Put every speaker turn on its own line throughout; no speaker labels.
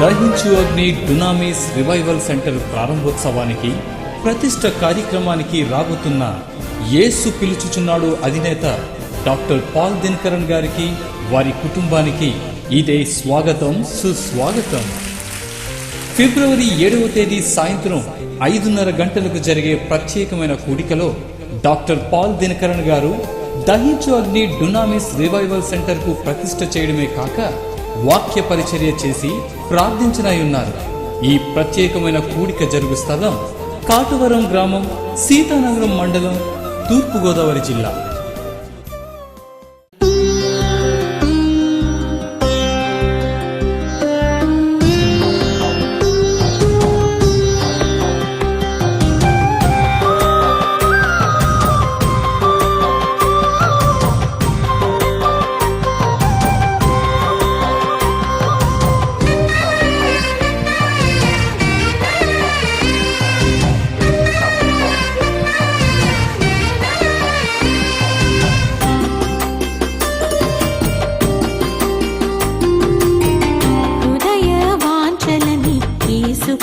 దహించు అగ్ని డునామిస్ revival centre ప్రారంభోత్సవానికి ప్రతిష్ట కార్యక్రమానికి రాబోతున్న యేసు పిలుచుచున్నాడు అధినేత డాక్టర్ పాల్ దినకరన్ గారికి వారి కుటుంబానికి ఇదే స్వాగతం సుస్వాగతం. ఫిబ్రవరి 7వ తేదీ సాయంత్రం 5:30 గంటలకు జరిగే ప్రత్యేకమైన కూడికలో డాక్టర్ పాల్ దినకరన్ గారు దహించు అగ్ని డునామిస్ రివైవల్ సెంటర్ కు ప్రతిష్ట చేయడమే కాక వాక్య పరిచర్య చేసి ప్రార్థించనయున్నారు. ఈ ప్రత్యేకమైన కూడిక జరుగు స్థలం కాటువరం గ్రామం, సీతానగరం మండలం, తూర్పుగోదావరి జిల్లా.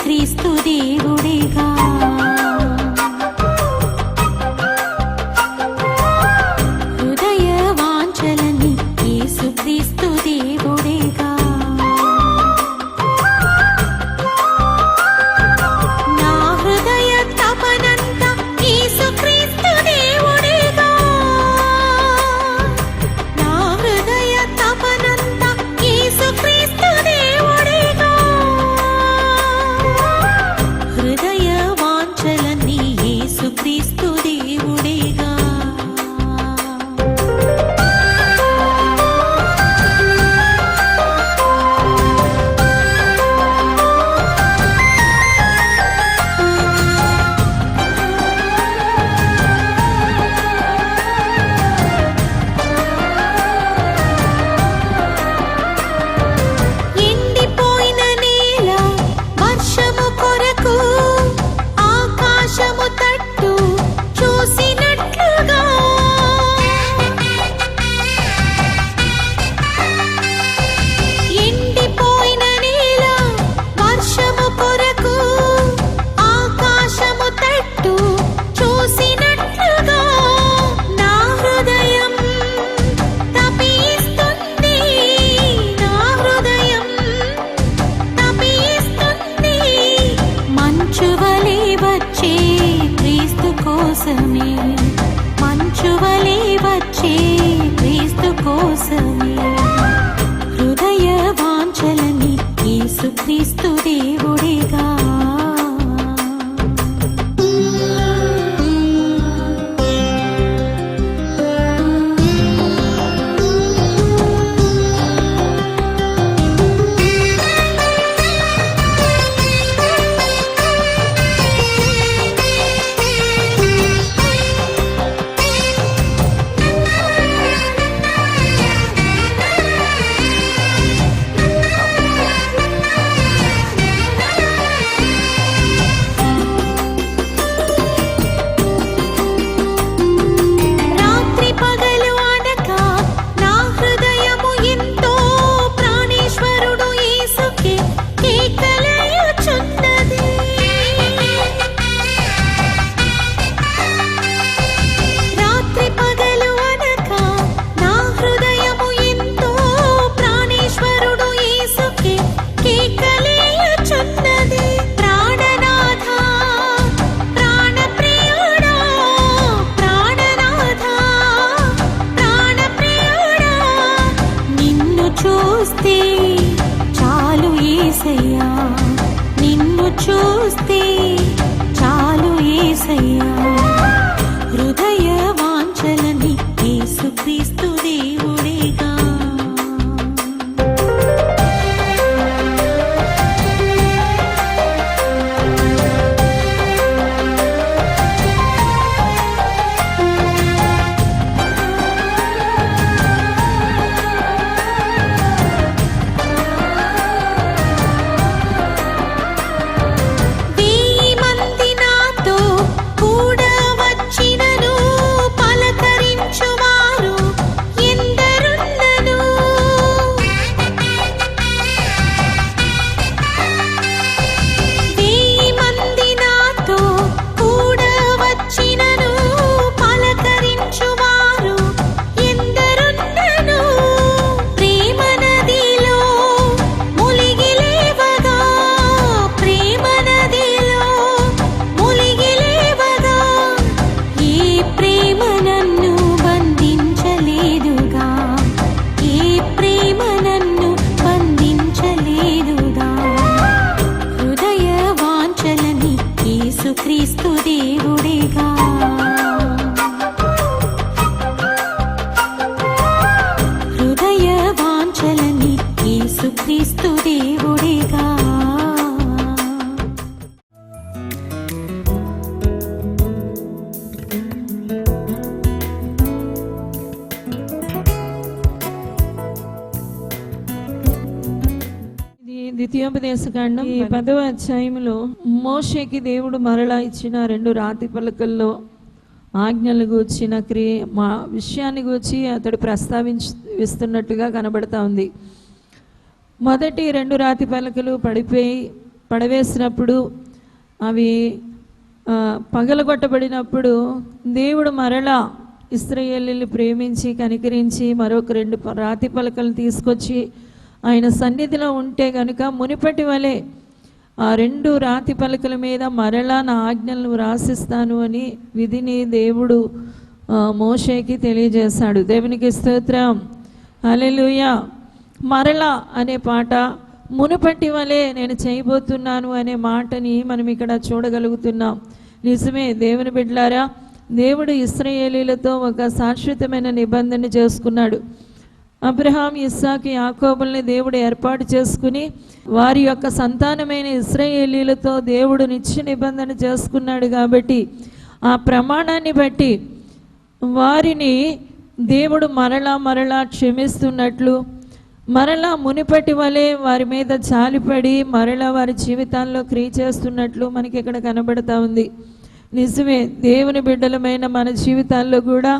క్రీస్తు దేవుడేగా హృదయ వాంఛలని యేసు క్రీస్తు దేవుడేగా నా హృదయ తపనంతా యేసు క్రీస్తు దేవుడేగా నా హృదయ తపనంతా యేసు క్రీస్తు దేవుడేగా హృదయ వాంఛలన్నీ యేసు క్రీస్తు దేవుడేగా ఎండిపోయిన నేల వర్షము కొరకు ఆకాశము తట్టు చూసినట్లుగా ఎండిపోయిన నేల వర్షము కొరకు ఆకాశము తట్టు చూసినట్లుగా నా హృదయం తపిస్తుంది నా హృదయం తపిస్తుంది మంచువలే వచ్చే క్రీస్తు కోసమే మంచువలే వచ్చే క్రీస్తు కోసమే హృదయ వాంఛలని యేసు క్రీస్తు దేవుడేగా రాత్రి పగలు అనక నా హృదయము ఎంతో ప్రాణేశ్వరుడు యేసుకే కేకలేయుచున్నది రాత్రి పగలు అనక నా హృదయము ఎంతో ప్రాణేశ్వరుడు యేసుకే కేకలేయుచున్నది ప్రాణనాథ ప్రాణప్రియుడా ప్రాణనాథ ప్రాణప్రియుడా నిన్ను చూస్తే చాలు యేసయ్యా నిన్ను చూస్తే చాలు యేసయ్యా హృదయ వాంఛలని యేసు క్రీస్తు దేవుడేగా వేయి మంది నాతో కూడా ప్రేమ నన్ను బంధించలేదుగా, ఏ ప్రేమ నన్ను బంధించలేదుగా. హృదయ వాంఛలని యేసుక్రీస్తు దేవుడేగా, హృదయ వాంఛలని యేసుక్రీస్తు దేవుడేగా.
ద్వితీయోపదేశకాండం ఈ 10వ అధ్యాయంలో మోషేకి దేవుడు మరలా ఇచ్చిన 2 రాతి పలకల్లో ఆజ్ఞలు గూర్చిన విషయాన్ని గూర్చి అతడు ప్రస్తావిస్తున్నట్టుగా కనబడతా ఉంది. మొదటి 2 రాతి పలకలు పడవేసినప్పుడు అవి పగలగొట్టబడినప్పుడు దేవుడు మరలా ఇశ్రాయేలీయులను ప్రేమించి కనికరించి మరొక 2 రాతి పలకలు తీసుకొచ్చి ఆయన సన్నిధిలో ఉంటే గనుక మునిపటి వలె ఆ 2 రాతి పలకల మీద మరలా నా ఆజ్ఞలను రాసిస్తాను అని విధిని దేవుడు మోషేకి తెలియజేశాడు. దేవునికి స్తోత్రం, హల్లెలూయా. మరలా అనే పాట మునుపటి వలె నేను చేయబోతున్నాను అనే మాటని మనం ఇక్కడ చూడగలుగుతున్నాం. నిజమే దేవుని బిడ్డలారా, దేవుడు ఇశ్రాయేలీయులతో ఒక శాశ్వతమైన నిబంధన చేసుకున్నాడు. అబ్రహాం, ఇస్సాకు, యాకోబుల్ని దేవుడు ఏర్పాటు చేసుకుని వారి యొక్క సంతానమైన ఇశ్రాయేలీయులతో దేవుడు నిత్య నిబంధన చేసుకున్నాడు. కాబట్టి ఆ ప్రమాణాన్ని బట్టి వారిని దేవుడు మరలా క్షమిస్తున్నట్లు, మరలా మునిపటి వలె వారి మీద జాలిపడి మరలా వారి జీవితాల్లో క్రియ చేస్తున్నట్లు మనకి ఇక్కడ కనబడతా ఉంది. నిజమే, దేవుని బిడ్డలమైన మన జీవితాల్లో కూడా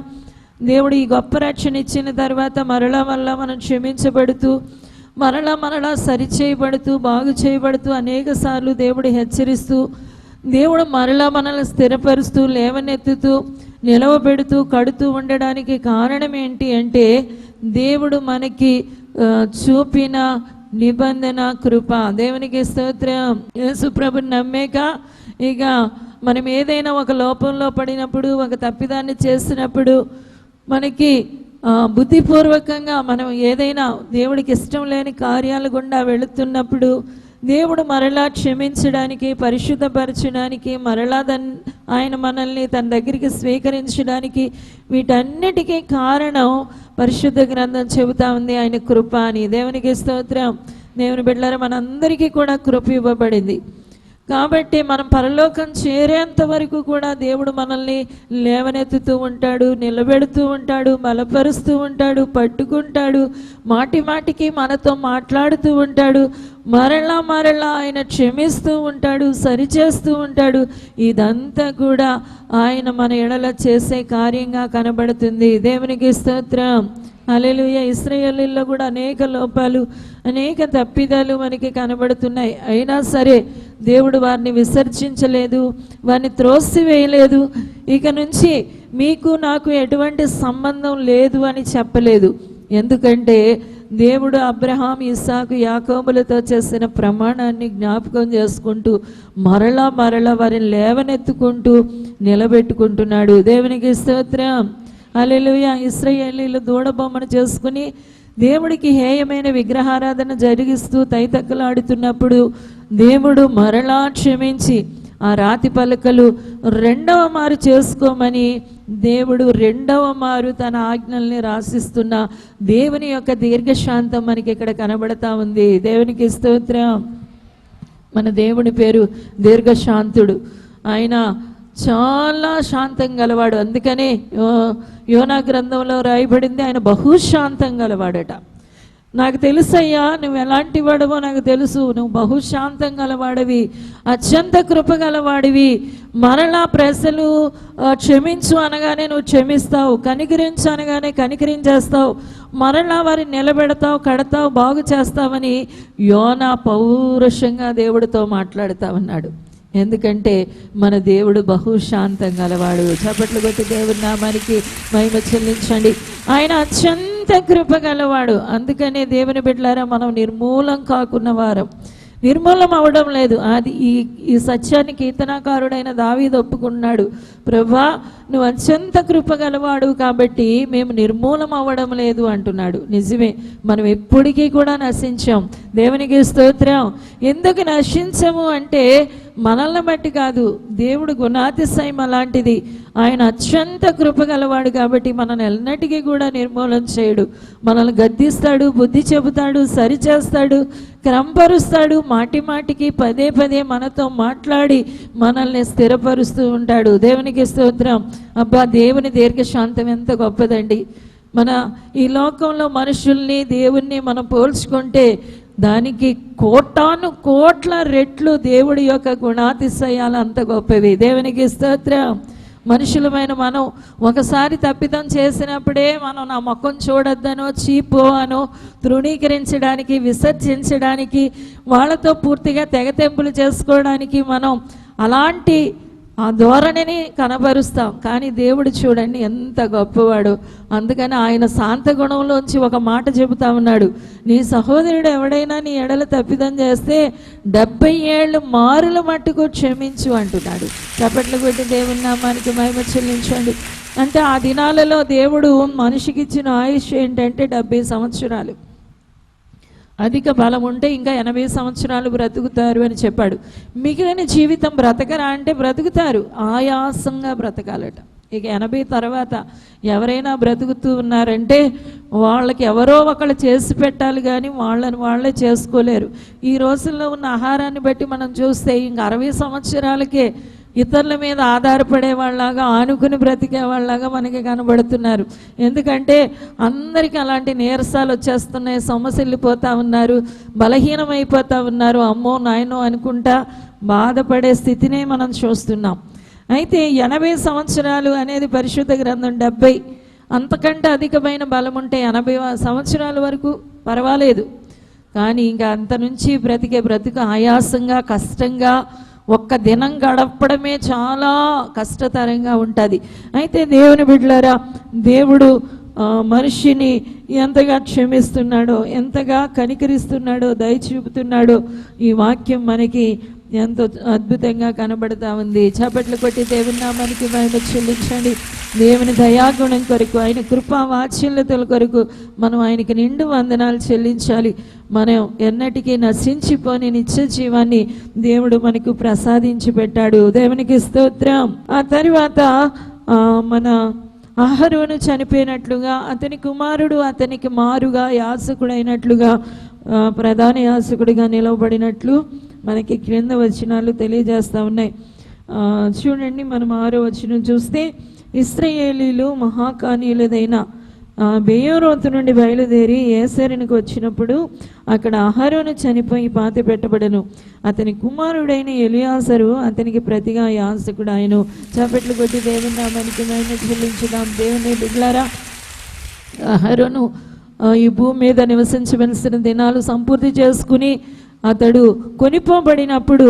దేవుడు ఈ గొప్ప రక్షణ ఇచ్చిన తర్వాత మరలా మనం క్షమించబడుతూ మరలా సరిచేయబడుతూ బాగు చేయబడుతూ అనేక సార్లు దేవుడు హెచ్చరిస్తూ దేవుడు మరలా మనల్ని స్థిరపరుస్తూ లేవనెత్తుతూ నిలవబెడుతూ కడుతూ ఉండడానికి కారణం ఏంటి అంటే దేవుడు మనకి చూపిన నిబంధన కృప. దేవునికి స్తోత్రం. యేసు ప్రభుని నమ్మేక ఇక మనం ఏదైనా ఒక లోపంలో పడినప్పుడు, ఒక తప్పిదాన్ని చేసినప్పుడు, మనకి బుద్ధిపూర్వకంగా మనం ఏదైనా దేవుడికి ఇష్టం లేని కార్యాలు గుండా వెళుతున్నప్పుడు దేవుడు మరలా క్షమించడానికి, పరిశుద్ధపరచడానికి, మరలా ఆయన మనల్ని తన దగ్గరికి స్వీకరించడానికి వీటన్నిటికీ కారణం పరిశుద్ధ గ్రంథం చెబుతా ఉంది ఆయన కృప అని. దేవునికి స్తోత్రం. దేవుని బిడ్డలారా, మనందరికీ కూడా కృప ఇవ్వబడింది. కాబట్టి మనం పరలోకం చేరేంత వరకు కూడా దేవుడు మనల్ని లేవనెత్తుతూ ఉంటాడు, నిలబెడుతూ ఉంటాడు, బలపరుస్తూ ఉంటాడు, పట్టుకుంటాడు, మాటికి మనతో మాట్లాడుతూ ఉంటాడు, మరలా ఆయన క్షమిస్తూ ఉంటాడు, సరిచేస్తూ ఉంటాడు. ఇదంతా కూడా ఆయన మన ఎడల చేసే కార్యంగా కనబడుతుంది. దేవునికి స్తోత్రం, హల్లెలూయా. ఇశ్రాయేలీయుల్లో కూడా అనేక లోపాలు, అనేక తప్పిదాలు మనకి కనబడుతున్నాయి. అయినా సరే దేవుడు వారిని విసర్జించలేదు, వారిని త్రోసివేయలేదు. ఇక నుంచి మీకు నాకు ఎటువంటి సంబంధం లేదు అని చెప్పలేదు. ఎందుకంటే దేవుడు అబ్రహాం, ఇస్సాకు, యాకోబులతో చేసిన ప్రమాణాన్ని జ్ఞాపకం చేసుకుంటూ మరలా వారిని లేవనెత్తుకుంటూ నిలబెట్టుకుంటున్నాడు. దేవునికి స్తోత్రం, హల్లెలూయా. ఇశ్రాయేలీయులు దూడబొమ్మను చేసుకుని దేవుడికి హేయమైన విగ్రహారాధన జరిగిస్తూ తైతక్కలాడుతున్నప్పుడు దేవుడు మరలా క్షమించి ఆ రాతి పలకలు 2వ మారు చేసుకోమని దేవుడు 2వ మారు తన ఆజ్ఞల్ని రాసిస్తున్న దేవుని యొక్క దీర్ఘశాంతం మనకి ఇక్కడ కనబడతా ఉంది. దేవునికి స్తోత్రం. మన దేవుని పేరు దీర్ఘశాంతుడు. ఆయన చాలా శాంతం గలవాడు. అందుకనే యోనా గ్రంథంలో రాయబడింది ఆయన బహుశాంతం గలవాడట. నాకు తెలుసయ్యా, నువ్వు ఎలాంటి వాడవో నాకు తెలుసు, నువ్వు బహుశాంతం గలవాడివి, అత్యంత కృప గలవాడివి. మరలా ప్రజలు క్షమించు అనగానే నువ్వు క్షమిస్తావు, కనికరించు అనగానే కనికరించేస్తావు, మరలా వారిని నిలబెడతావు, కడతావు, బాగు చేస్తావని యోనా పౌరుషంగా దేవుడితో మాట్లాడుతా ఉన్నాడు. ఎందుకంటే మన దేవుడు బహుశాంతం గలవాడు. చప్పట్లు కొట్టి దేవుడి నామానికి మహిమ చెల్లించండి. ఆయన అత్యంత కృప గలవాడు. అందుకనే దేవుని బిడ్డలారా, మనం నిర్మూలం కాకున్న వారం, నిర్మూలం అవడం లేదు. అది ఈ సత్యాన్ని కీర్తనాకారుడైన దావీదు ఒప్పుకున్నాడు. ప్రభా, నువ్వు అత్యంత కృప గలవాడు కాబట్టి మేము నిర్మూలం అవ్వడం లేదు అంటున్నాడు. నిజమే, మనం ఎప్పటికీ కూడా నశించాం. దేవునికి స్తోత్రం. ఎందుకు నశించము అంటే మనల్ని బట్టి కాదు, దేవుడు గుణాతిశయం అలాంటిది. ఆయన అత్యంత కృప గలవాడు కాబట్టి మనల్ని ఎన్నటికీ కూడా నిర్మూలన చేయడు. మనల్ని గద్దిస్తాడు, బుద్ధి చెబుతాడు, సరిచేస్తాడు, క్రమపరుస్తాడు. మాటి మాటికి పదే పదే మనతో మాట్లాడి మనల్ని స్థిరపరుస్తూ ఉంటాడు. దేవునికి స్తోత్రం. అబ్బా, దేవుని దీర్ఘశాంతం ఎంత గొప్పదండి. మన ఈ లోకంలో మనుషుల్ని దేవుణ్ణి మనం పోల్చుకుంటే దానికి కోటాను కోట్ల రెట్లు దేవుడి యొక్క గుణాతిశయాలు అంత గొప్పవి. దేవునికి స్తోత్రం. మనుషులమైన మనం ఒకసారి తప్పిదం చేసినప్పుడే మనం నా ముఖం చూడొద్దనో, చీపో అనో తృణీకరించడానికి, విసర్జించడానికి, వాళ్ళతో పూర్తిగా తెగతెంపులు చేసుకోవడానికి మనం అలాంటి ఆ ధోరణిని కనబరుస్తాం. కానీ దేవుడు చూడండి ఎంత గొప్పవాడు. అందుకని ఆయన శాంత గుణంలోంచి ఒక మాట చెబుతా ఉన్నాడు, నీ సహోదరుడు ఎవడైనా నీ ఎడల తప్పిదం చేస్తే 70 ఏళ్ళు మారుల మట్టుకు క్షమించు అంటున్నాడు. చప్పట్లు కొట్టి దేవుని నామానికి మహిమ చెల్లించండి. అంటే ఆ దినాలలో దేవుడు మనిషికి ఇచ్చిన ఆయుష్ ఏంటంటే 70 సంవత్సరాలు. అధిక బలం ఉంటే ఇంకా 80 సంవత్సరాలు బ్రతుకుతారు అని చెప్పాడు. మిగిలిన జీవితం బ్రతకరా అంటే బ్రతుకుతారు, ఆయాసంగా బ్రతకాలట. ఇక 80 తర్వాత ఎవరైనా బ్రతుకుతూ ఉన్నారంటే వాళ్ళకి ఎవరో ఒకళ్ళు చేసి పెట్టాలి, కానీ వాళ్ళని వాళ్ళే చేసుకోలేరు. ఈ రోజుల్లో ఉన్న ఆహారాన్ని బట్టి మనం చూస్తే ఇంక 60 సంవత్సరాలకే ఇతరుల మీద ఆధారపడే వాళ్ళలాగా, ఆనుకుని బ్రతికే వాళ్ళలాగా మనకి కనబడుతున్నారు. ఎందుకంటే అందరికీ అలాంటి నీరసాలు వచ్చేస్తున్నాయి, సొమ్మసిల్లిపోతూ ఉన్నారు, బలహీనమైపోతూ ఉన్నారు. అమ్మో నాయనో అనుకుంటా బాధపడే స్థితినే మనం చూస్తున్నాం. అయితే 80 సంవత్సరాలు అనేది పరిశుద్ధ గ్రంథం 70, అంతకంటే అధికమైన బలం ఉంటే 80 సంవత్సరాల వరకు పర్వాలేదు. కానీ ఇంకా అంత నుంచి బ్రతికే బ్రతుకు ఆయాసంగా, కష్టంగా, ఒక్క దినం గడపడమే చాలా కష్టతరంగా ఉంటుంది. అయితే దేవుని బిడ్డలారా, దేవుడు మనిషిని ఎంతగా క్షమిస్తున్నాడో, ఎంతగా కనికరిస్తున్నాడో, దయ చూపుతున్నాడో ఈ వాక్యం మనకి ఎంతో అద్భుతంగా కనబడతా ఉంది. చప్పట్లు కొట్టి దేవుని నామానికి మహిమ చెల్లించండి. దేవుని దయాగుణం కొరకు, ఆయన కృపా వాత్సల్యతల కొరకు మనం ఆయనకి నిండు వందనాలు చెల్లించాలి. మనం ఎన్నటికీ నశించిపోని నిత్య జీవాన్ని దేవుడు మనకు ప్రసాదించి పెట్టాడు. దేవునికి స్తోత్రం. ఆ తర్వాత మన అహరోను చనిపోయినట్లుగా అతని కుమారుడు అతనికి మారుగా యాజకుడైనట్లుగా, ప్రధాన యాజకుడిగా నిలవబడినట్లు మనకి క్రింద వచనాలు తెలియజేస్తూ ఉన్నాయి. చూడండి, మనం 6వ వచనం చూస్తే, ఇశ్రాయేలీలు మహాకానీయులదైన బెయోరోతు నుండి బయలుదేరి ఏసెరునికి వచ్చినప్పుడు అక్కడ అహరోను చనిపోయి పాతి పెట్టబడను. అతని కుమారుడైన ఎలియాజరు అతనికి ప్రతిగా యాజకుడు ఆయను. చప్పట్లు కొట్టి దేవుని నామానికి మహిమ చెల్లించుదాం. దేవుని బిడ్డలారా, అహరోను ఈ భూమి మీద నివసించవలసిన దినాలు సంపూర్తి చేసుకుని అతడు కొనిపోబడినప్పుడు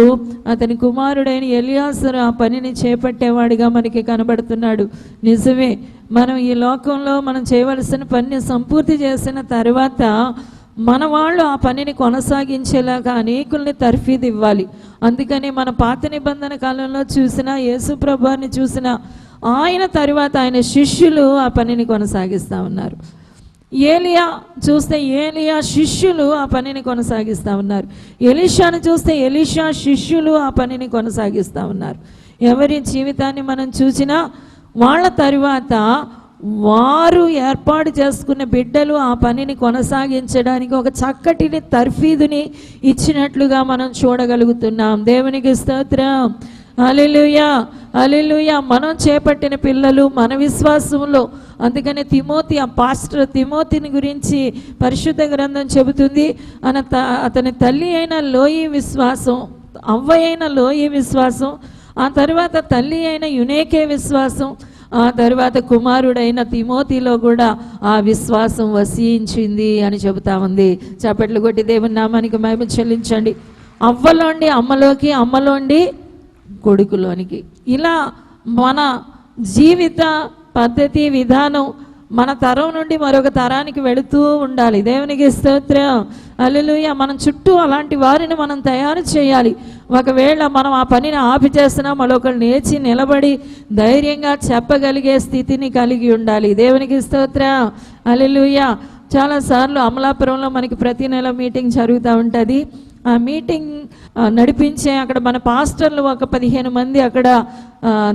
అతని కుమారుడైన ఎలియాజరు ఆ పనిని చేపట్టేవాడిగా మనకి కనబడుతున్నాడు. నిజమే, మనం ఈ లోకంలో మనం చేయవలసిన పనిని సంపూర్తి చేసిన తర్వాత మన వాళ్ళు ఆ పనిని కొనసాగించేలాగా అనేకుల్ని తర్ఫీదు ఇవ్వాలి. అందుకని మన పాత నిబంధన కాలంలో చూసిన యేసు ప్రభువుని చూసిన ఆయన తరువాత ఆయన శిష్యులు ఆ పనిని కొనసాగిస్తూ ఉన్నారు. ఏలియా చూస్తే ఏలియా శిష్యులు ఆ పనిని కొనసాగిస్తూ ఉన్నారు. ఎలీషాను చూస్తే ఎలీషా శిష్యులు ఆ పనిని కొనసాగిస్తూ ఉన్నారు. ఎవరి జీవితాన్ని మనం చూసినా వాళ్ళ తరువాత వారు ఏర్పాటు చేసుకున్న బిడ్డలు ఆ పనిని కొనసాగించడానికి ఒక చక్కటిని తర్ఫీదుని ఇచ్చినట్లుగా మనం చూడగలుగుతున్నాం. దేవునికి స్తోత్రం. హల్లెలూయా, హల్లెలూయా. మనం చేపట్టిన పిల్లలు మన విశ్వాసంలో, అందుకని తిమోతి, ఆ పాస్టర్ తిమోతిని గురించి పరిశుద్ధ గ్రంథం చెబుతుంది, అతని తల్లి అయిన లోయి విశ్వాసం, అవ్వ అయిన లోయి విశ్వాసం, ఆ తర్వాత తల్లి అయిన యునేకే విశ్వాసం, ఆ తర్వాత కుమారుడైన తిమోతిలో కూడా ఆ విశ్వాసం వసించింది అని చెబుతా ఉంది. చప్పట్లు కొట్టి దేవుని నామానికి మహిమ చెల్లించండి. అవ్వలోండి అమ్మలోకి, అమ్మలోండి కొడుకులోనికి, ఇలా మన జీవిత పద్ధతి విధానం మన తరం నుండి మరొక తరానికి వెళుతూ ఉండాలి. దేవునికి స్తోత్రం. హల్లెలూయా. మనం చుట్టూ అలాంటి వారిని మనం తయారు చేయాలి. ఒకవేళ మనం ఆ పనిని ఆపి చేస్తున్నా మరొకరు లేచి నిలబడి ధైర్యంగా చెప్పగలిగే స్థితిని కలిగి ఉండాలి. దేవునికి స్తోత్రం. హల్లెలూయా. చాలాసార్లు అమలాపురంలో మనకి ప్రతి నెల మీటింగ్ జరుగుతూ ఉంటుంది. ఆ మీటింగ్ నడిపించే అక్కడ మన పాస్టర్లు ఒక 15 మంది అక్కడ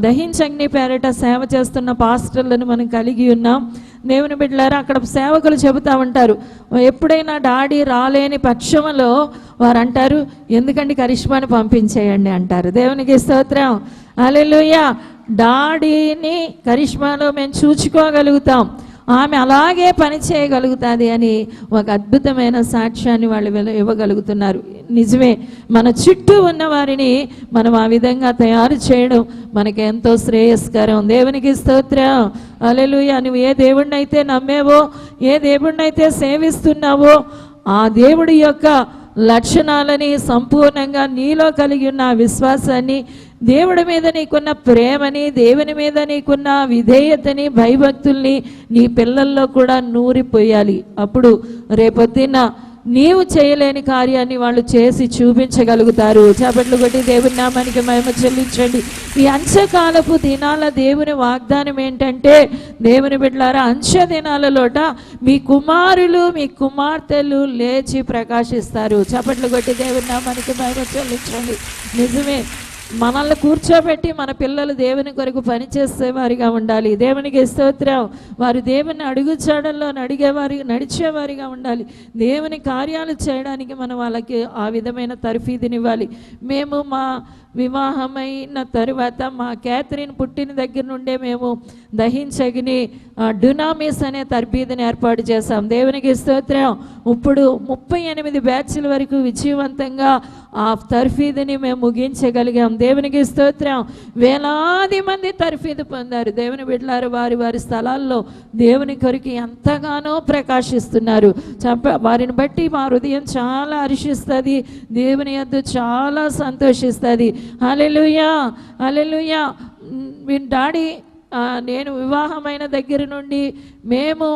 దహించగ్ని పేరిట సేవ చేస్తున్న పాస్టర్లను మనం కలిగి ఉన్నాం. దేవుని బిడ్డలారా, అక్కడ సేవకులు చెబుతూ ఉంటారు, ఎప్పుడైనా డాడీ రాలేని పక్షంలో వారు అంటారు, ఎందుకంటే కరిష్మాని పంపించేయండి అంటారు. దేవునికి స్తోత్రం. హల్లెలూయా. డాడీని కరిష్మాలో మేము చూచుకోగలుగుతాం, ఆమె అలాగే పని చేయగలుగుతుంది అని ఒక అద్భుతమైన సాక్ష్యాన్ని వాళ్ళు ఇవ్వగలుగుతున్నారు. నిజమే, మన చుట్టూ ఉన్న వారిని మనం ఆ విధంగా తయారు చేయడం మనకి ఎంతో శ్రేయస్కరం. దేవునికి స్తోత్రం. హల్లెలూయా. నువ్వు ఏ దేవుడిని అయితే నమ్మేవో, ఏ దేవుడిని అయితే సేవిస్తున్నావో ఆ దేవుడి యొక్క లక్షణాలని సంపూర్ణంగా నీలో కలిగి ఉన్న విశ్వాసాన్ని, దేవుడి మీద నీకున్న ప్రేమని, దేవుని మీద నీకున్న విధేయతని, భయభక్తుల్ని నీ పిల్లల్లో కూడా నూరిపోయాలి. అప్పుడు రేపొద్దున్న నీవు చేయలేని కార్యాన్ని వాళ్ళు చేసి చూపించగలుగుతారు. చప్పట్లు కొట్టి దేవుని నామానికి మహిమ చెల్లించండి. ఈ అంత్యకాలపు దినాల దేవుని వాగ్దానం ఏంటంటే, దేవుని బిడ్డలారా, అంత్య దినాలలోట మీ కుమారులు మీ కుమార్తెలు లేచి ప్రకాశిస్తారు. చప్పట్లు కొట్టి దేవుని నామానికి మహిమ చెల్లించండి. నిజమే, మనల్ని కూర్చోబెట్టి మన పిల్లలు దేవుని కొరకు పనిచేసేవారిగా ఉండాలి. దేవునికి స్తోత్రం. వారు దేవుని అడుగుచాడల్లో నడిచేవారిగా ఉండాలి. దేవుని కార్యాలు చేయడానికి మనం వాళ్ళకి ఆ విధమైన తర్ఫీదునివ్వాలి. మేము మా వివాహమైన తరువాత మా క్యాథరిన్ పుట్టిన దగ్గర నుండే మేము దహించగిని డునామిస్ అనే తర్ఫీదుని ఏర్పాటు చేశాం. దేవునికి స్తోత్రం. ఇప్పుడు 38 బ్యాచ్ల వరకు విజయవంతంగా ఆ తర్ఫీదుని మేము ముగించగలిగాం. దేవునికి స్తోత్రం. వేలాది మంది తర్ఫీదు పొందారు. దేవుని బిడ్డలారు వారి వారి స్థలాల్లో దేవుని కొరకు ఎంతగానో ప్రకాశిస్తున్నారు. వారిని బట్టి మా హృదయం చాలా హర్షిస్తుంది, దేవుని యొద్ద చాలా సంతోషిస్తుంది. హల్లెలూయా. హల్లెలూయా. మీ డాడీ నేను వివాహమైన దగ్గర నుండి మేము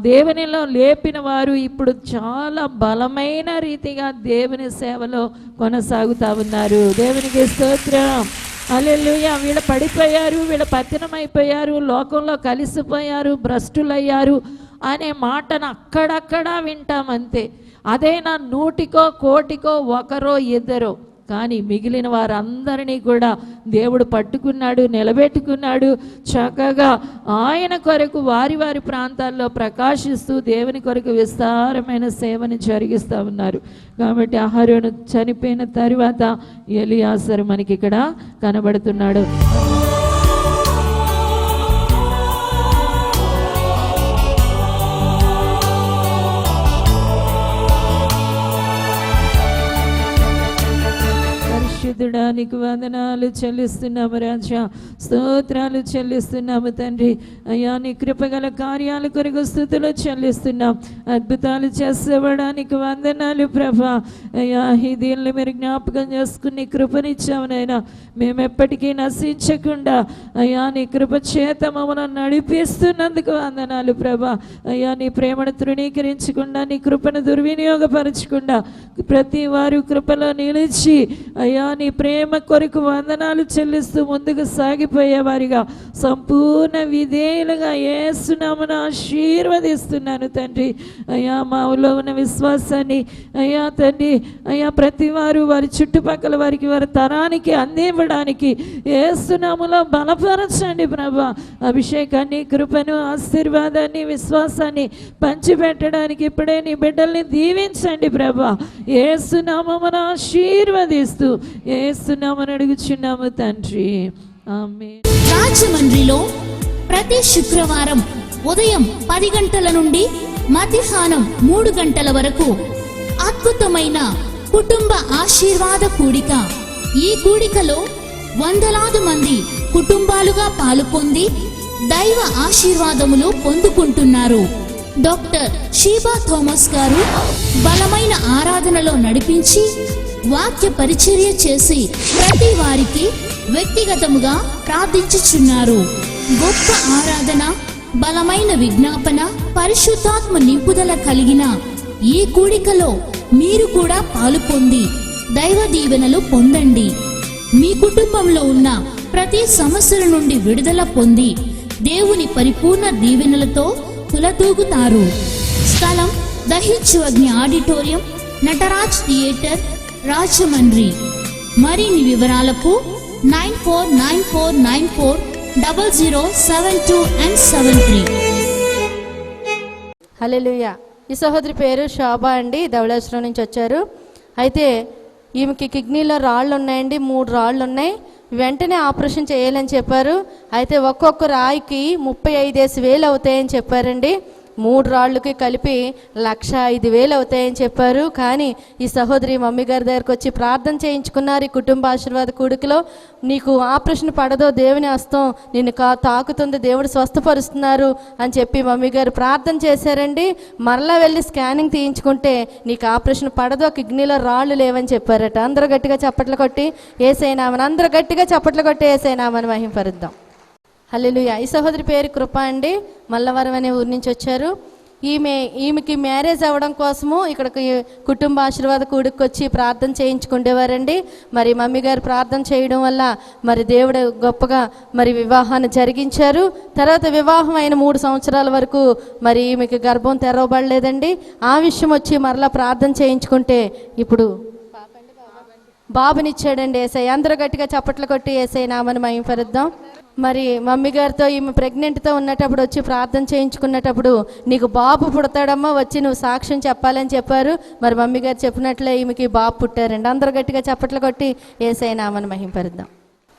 దేవునిలో లేపిన వారు ఇప్పుడు చాలా బలమైన రీతిగా దేవుని సేవలో కొనసాగుతూ ఉన్నారు. దేవునికి స్తోత్రం. హల్లెలూయా. వీళ్ళు పడిపోయారు, వీళ్ళు పతనమైపోయారు, లోకంలో కలిసిపోయారు, భ్రష్టులయ్యారు అనే మాటను అక్కడక్కడా వింటామంతే. అదే నా 100కో 1,00,000కో 1 2 కానీ మిగిలిన వారందరినీ కూడా దేవుడు పట్టుకున్నాడు, నిలబెట్టుకున్నాడు. చక్కగా ఆయన కొరకు వారి వారి ప్రాంతాల్లో ప్రకాశిస్తూ దేవుని కొరకు విస్తారమైన సేవని జరిగిస్తూ ఉన్నారు. కాబట్టి అహరోను చనిపోయిన తరువాత ఎలియాజరు మనకి ఇక్కడ కనబడుతున్నాడు. నీకు వందనాలు చెల్లిస్తున్నాము రాజా, స్తోత్రాలు చెల్లిస్తున్నాము తండ్రి. అయ్యా, నీ కృపగల కార్యాల కొరకు స్తుతులు చెల్లిస్తున్నాం. అద్భుతాలు చేసేవాడానికి వందనాలు ప్రభా. అయ్యా, ఈ దీనిని మీరు జ్ఞాపకం చేసుకుని కృపనిచ్చావునైనా మేము ఎప్పటికీ నశించకుండా అయ్యా నీ కృప చేత మమ్మల్ని నడిపిస్తున్నందుకు వందనాలు ప్రభా. అయ్యా, నీ ప్రేమను తృణీకరించకుండా, నీ కృపను దుర్వినియోగపరచకుండా ప్రతి వారు కృపలో నిలిచి అయ్యా నీ ప్రేమ కొరకు వందనాలు చెల్లిస్తూ ముందుకు సాగిపోయేవారిగా సంపూర్ణ విధేయులుగా యేసు నామమున ఆశీర్వదిస్తున్నాను తండ్రి. అయ్యా, మాలో ఉన్న విశ్వాసాన్ని అయ్యా తండ్రి అయ్యా ప్రతి వారు వారి చుట్టుపక్కల వారికి వారి తరానికి అందివ్వడానికి యేసు నామములో బలపరచండి ప్రభా. అభిషేకాన్ని, కృపను, ఆశీర్వాదాన్ని, విశ్వాసాన్ని పంచిపెట్టడానికి ఇప్పుడే నీ బిడ్డల్ని దీవించండి ప్రభా. యేసు నామమున ఆశీర్వదిస్తూ యేసు నామమున అడుగుచున్నాము తండ్రి. ఆమేన్.
రాజమండ్రిలో ప్రతి శుక్రవారం ఉదయం 10 గంటల నుండి మధ్యాహ్నం 3 గంటల వరకు అద్భుతమైన కుటుంబ ఆశీర్వాద కూడిక. ఈ కూడికలో వందలాది మంది కుటుంబాలుగా పాలుపొంది దైవ ఆశీర్వాదములు పొందుకుంటున్నారు. డాక్టర్ షీబా థోమస్ గారు బలమైన ఆరాధనలో నడిపించి వాక్య పరిచర్య చేసి ప్రతి వారికి వ్యక్తిగతముగా ప్రార్థించుచున్నారు. గొప్ప ఆరాధన, బలమైన విజ్ఞాపన, పరిశుద్ధాత్మ నింపుదల కలిగిన ఈ కూడికలో మీరు కూడా పాలు పొంది దైవ దీవెనలు పొందండి. మీ కుటుంబంలో ఉన్న ప్రతి సమస్యల నుండి విడుదల పొంది దేవుని పరిపూర్ణ దీవెనలతో తులతూగుతారు. స్థలం దహించు అగ్ని ఆడిటోరియం, నటరాజ్ థియేటర్, రాజమండ్రి. మరిన్ని వివరాలకు 9494940072 and 73.
హల్లెలూయా. ఈ సహోదరి పేరు శోభ అండి, ధవళేశ్వరం నుంచి వచ్చారు. అయితే ఈమెకి కిడ్నీలో రాళ్ళు ఉన్నాయండి, 3 రాళ్ళు ఉన్నాయి. వెంటనే ఆపరేషన్ చేయాలని చెప్పారు. అయితే ఒక్కొక్క రాయికి 35,000 అవుతాయని చెప్పారండి. 3 రాళ్ళకి కలిపి 1,05,000 అవుతాయని చెప్పారు. కానీ ఈ సహోదరి మమ్మీ గారి దగ్గరకు వచ్చి ప్రార్థన చేయించుకున్నారు. ఈ కుటుంబ ఆశీర్వాద కూడికలో నీకు ఆపరేషన్ పడదో, దేవుని హస్తం నిన్ను తాకుతుంది, దేవుడు స్వస్థపరుస్తున్నారు అని చెప్పి మమ్మీ గారు ప్రార్థన చేశారండి. మరలా వెళ్ళి స్కానింగ్ తీయించుకుంటే నీకు ఆపరేషన్ పడదో, కిడ్నీలో రాళ్ళు లేవని చెప్పారట. అందరూ గట్టిగా చప్పట్లు కొట్టి యేసయ్యనామని, అందరూ గట్టిగా చప్పట్లు కొట్టి యేసయ్యనామని మహిమపరుద్దాం. హల్లెలూయా. ఈ సహోదరి పేరు కృప అండి, మల్లవరం అనే ఊరి నుంచి వచ్చారు. ఈమెకి మ్యారేజ్ అవ్వడం కోసము ఇక్కడికి కుటుంబ ఆశీర్వాద కూడికి వచ్చి ప్రార్థన చేయించుకుండేవారండి. మరి మమ్మీ గారు ప్రార్థన చేయడం వల్ల మరి దేవుడు గొప్పగా మరి వివాహాన్ని జరిగించారు. తర్వాత వివాహం అయిన 3 సంవత్సరాల వరకు మరి ఈమెకి గర్భం తెరవబడలేదండి. ఆ విషయం వచ్చి మరలా ప్రార్థన చేయించుకుంటే ఇప్పుడు బాబునిచ్చాడండి యేసయ్య. అందరూ గట్టిగా చప్పట్లు కొట్టి యేసయ్య నామని మహిమపరుద్దాం. మరి మమ్మీ గారితో ఈమె ప్రెగ్నెంట్తో ఉన్నప్పుడు వచ్చి ప్రార్థన చేయించుకున్నప్పుడు నీకు బాబు పుడతాడమ్మా, వచ్చి నువ్వు సాక్ష్యం చెప్పాలని చెప్పారు. మరి మమ్మీ గారు చెప్పినట్లే ఈమెకి బాబు పుట్టారండి. అందరూ గట్టిగా చప్పట్లు కొట్టి యేసయ్య నామని మహిమపరుద్దాం.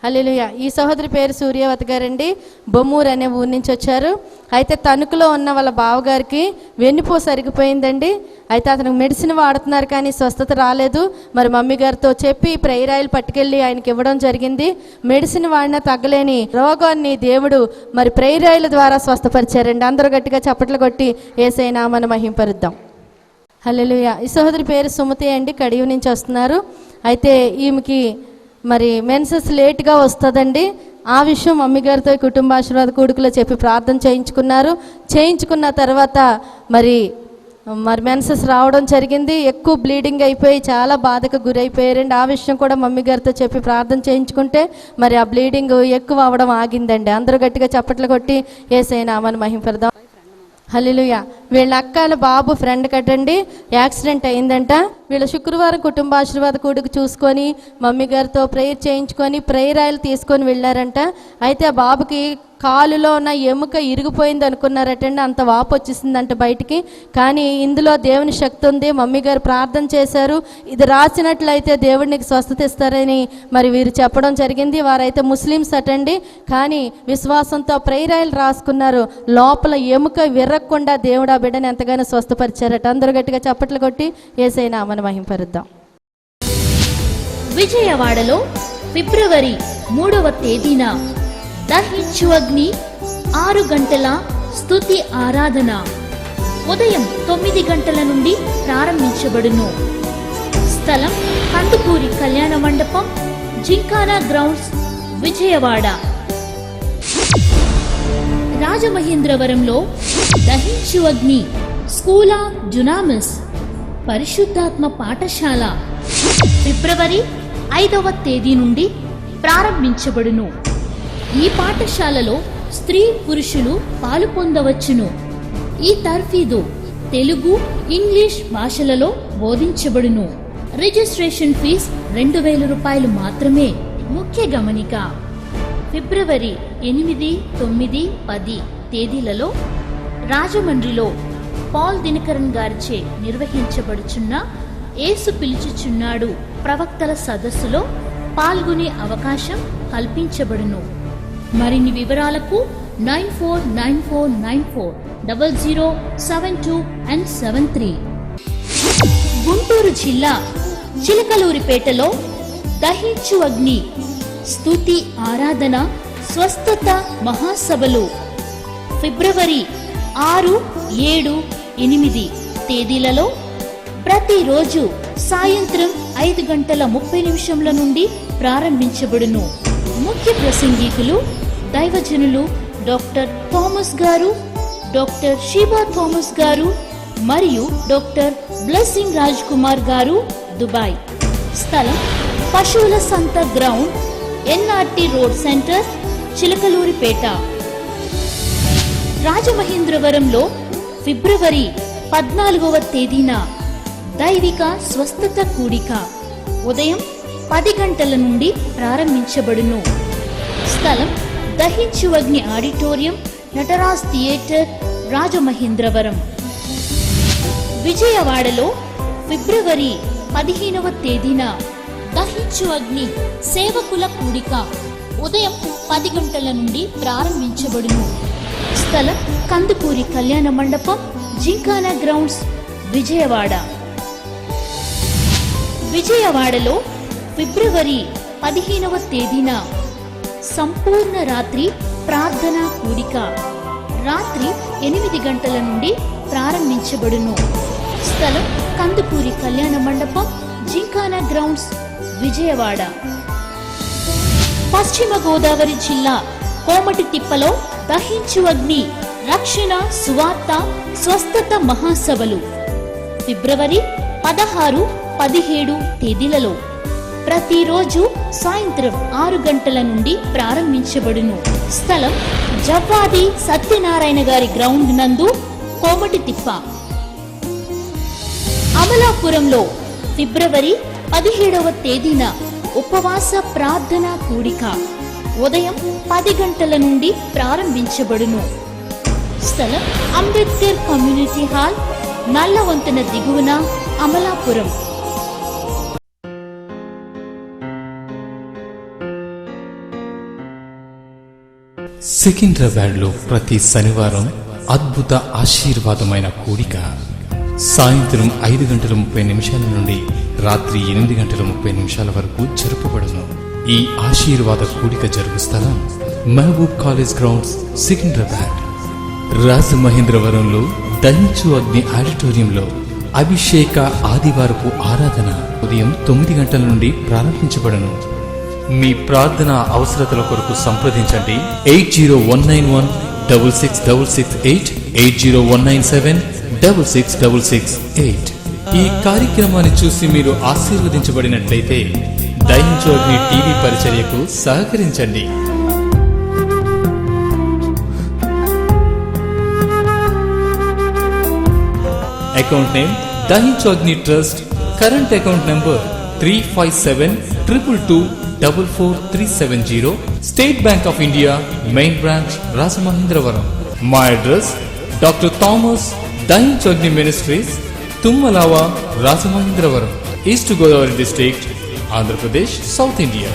హల్లెలూయా. ఈ సహోదరి పేరు సూర్యవతి గారండి, బొమ్మూరు అనే ఊరి నుంచి వచ్చారు. అయితే తణుకులో ఉన్న వాళ్ళ బావగారికి వెన్నుపో సరిగిపోయిందండి. అయితే అతనికి మెడిసిన్ వాడుతున్నారు కానీ స్వస్థత రాలేదు. మరి మమ్మీ గారితో చెప్పి ప్రేయర్ ఆయిల్ పట్టుకెళ్ళి ఆయనకి ఇవ్వడం జరిగింది. మెడిసిన్ వాడినా తగ్గలేని రోగాన్ని దేవుడు మరి ప్రేయర్ ఆయిల్ ద్వారా స్వస్థపరిచారండి. అందరూ గట్టిగా చప్పట్లు కొట్టి యేసయ్య నామమున మహిమపరుద్దాం. హల్లెలూయా. ఈ సహోదరి పేరు సుమతి అండి, కడియం నుంచి వస్తున్నారు. అయితే ఈమెకి మరి మెన్సెస్ లేట్గా వస్తుందండి. ఆ విషయం మమ్మీ గారితో కుటుంబ ఆశీర్వాద కూడికలో చెప్పి ప్రార్థన చేయించుకున్నారు. చేయించుకున్న తర్వాత మరి మెన్సెస్ రావడం జరిగింది. ఎక్కువ బ్లీడింగ్ అయిపోయి చాలా బాధకు గురైపోయారండి. ఆ విషయం కూడా మమ్మీ గారితో చెప్పి ప్రార్థన చేయించుకుంటే మరి ఆ బ్లీడింగ్ ఎక్కువ అవ్వడం ఆగిందండి. అందరూ గట్టిగా చప్పట్లు కొట్టి యేసయ్య నామమున మహిమపరుద్దాం. హల్లెలూయా. వీళ్ళ అక్కల బాబు ఫ్రెండ్ కట్టండి యాక్సిడెంట్ అయిందంట. వీళ్ళ శుక్రవారం కుటుంబ ఆశీర్వాద కూడికి చూసుకొని మమ్మీ గారితో ప్రేయర్ చేయించుకొని ప్రేయర్ ఆయిల్ తీసుకొని వెళ్ళారంట. అయితే ఆ బాబుకి కాలులో ఉన్న ఎముక ఇరిగిపోయింది అనుకున్నారటండి. అంత వాపు వచ్చేసిందంట బయటికి. కానీ ఇందులో దేవుని శక్తి ఉంది. మమ్మీ గారు ప్రార్థన చేశారు. ఇది రాసినట్లయితే దేవుడికి స్వస్థత ఇస్తారని మరి వీరు చెప్పడం జరిగింది. వారైతే ముస్లిమ్స్ అటండి, కానీ విశ్వాసంతో ప్రేయర్ ఆయిల్ రాసుకున్నారు. లోపల ఎముక విరగకుండా దేవుడు ఆ బిడ్డని ఎంతగానో స్వస్థపరిచారట. అందరూ గట్టిగా చప్పట్లు కొట్టి యేసయ్య నామమున మహిమపరుద్దాం.
విజయవాడలో ఫిబ్రవరి 3వ తేదీన దహించు అగ్ని 6 గంటల స్తుతి ఆరాధన ఉదయం 9 గంటల నుండి ప్రారంభించబడును. స్థలం కందుకూరి కళ్యాణ మండపం, జింకానా గ్రౌండ్స్, విజయవాడ. రాజమహేంద్రవరంలో దహించు అగ్ని స్కూల్ ఆఫ్ డ్యునామిస్ పరిశుద్ధాత్మ పాఠశాల ఫిబ్రవరి 5వ తేదీ నుండి ప్రారంభించబడును. ఈ పాఠశాలలో స్త్రీ పురుషులు పాలు పొందవచ్చును. ఈ తర్ఫీదు తెలుగు, ఇంగ్లీష్ భాషలలో బోధించబడును. రిజిస్ట్రేషన్ ఫీజు 2,000 రూపాయలు మాత్రమే. ముఖ్య గమనిక: ఫిబ్రవరి 8, 9, 10 తేదీలలో రాజమండ్రిలో పాల్ దినకరన్ గారిచే నిర్వహించబడుచున్న యేసు పిలుచుచున్నాడు ప్రవక్తల సదస్సులో పాల్గొనే అవకాశం కల్పించబడును. మరిన్ని వివరాలకు 9494940072 and 73. గుంటూరు జిల్లా చిలకలూరిపేటలో దహించు అగ్ని స్తుతి ఆరాధన స్వస్థత మహాసభలు ఫిబ్రవరి 6, 7, 8 తేదీలలో ప్రతిరోజు సాయంత్రం 5:30 నుండి ప్రారంభించబడును. ముఖ్య ప్రసంగికులు దైవజనులు డాక్టర్ థామస్ గారు, డాక్టర్ షీబా థామస్ గారు మరియు డాక్టర్ బ్లెస్సింగ్ రాజ్ కుమార్ గారు, దుబాయ్. స్థలం పశువుల సంత ground, NRT road centre, Chilakaluripet. రాజమహేంద్రవరంలో ఫిబ్రవరి 14వ తేదీన దైవిక స్వస్థత కూడిక ఉదయం 10 గంటల నుండి ప్రారంభించబడును. స్థలం దహించు అగ్ని ఆడిటోరియం, నటరాజ్ థియేటర్, రాజమహేంద్రవరం. విజయవాడలో ఫిబ్రవరి 15వ తేదీన దహించు అగ్ని సేవకుల కూడిక ఉదయం 10 గంటల నుండి ప్రారంభించబడును. స్థలం కందుకూరి కళ్యాణ మండపం, జింకానా గ్రౌండ్స్, విజయవాడ. విజయవాడలో ఫిబ్రవరి 15వ తేదీన సంపూర్ణ రాత్రి ప్రార్థనా కూడిక రాత్రి 8 గంటల నుండి ప్రారంభించబడును. స్థలం కందుకూరి కళ్యాణ మండపం, జింకానా గ్రౌండ్స్, విజయవాడ. పశ్చిమ గోదావరి జిల్లా కోమటితిప్పలో దహించు అగ్ని రక్షణ సువార్త స్వస్థత మహాసభలు ఫిబ్రవరి 16, 17 తేదీలలో ప్రతిరోజు సాయంత్రం 6 గంటల నుండి ప్రారంభించబడును. స్థలం జవ్వాది సత్యనారాయణ గారి గ్రౌండ్ నందు, కోమటితిప్ప. అమలాపురంలో ఫిబ్రవరి 17వ తేదీన ఉపవాస ప్రార్థన కూడిక ఉదయం 10 గంటల నుండి ప్రారంభించబడును. స్థలం అంబేద్కర్ కమ్యూనిటీ హాల్, నల్లవంతెన దిగువన, అమలాపురం.
సికింద్రాబాద్లో ప్రతి శనివారం అద్భుత ఆశీర్వాదమైన కూడిక సాయంత్రం 5:30 నుండి రాత్రి 8:30 వరకు జరుపబడును. ఈ ఆశీర్వాద కూడిక జరుగు స్థలం మహబూబ్ కాలేజ్ గ్రౌండ్స్, సికింద్రాబాద్. రాజమహేంద్రవరంలో దహించు అగ్ని ఆడిటోరియంలో అభిషేక ఆదివారపు ఆరాధన ఉదయం 9 గంటల నుండి ప్రారంభించబడును. మీ ప్రార్థన అవసరతల కొరకు సంప్రదించండి 8019166668, 8019766668. ఈ కార్యక్రమాన్ని చూసి మీరు ఆశీర్వదించబడినట్లయితే దహించు అగ్ని టీవీ పరిచర్యకు సహకరించండి. Account name Dahinchu Agni trust. Current account number 357222444370. State bank of India, main branch, Rajamahendravaram. మా address doctor Thomas Dahinchu Agni ministries, Tummalava, Rajamahendravaram, east Godavari district, Andhra Pradesh, south India.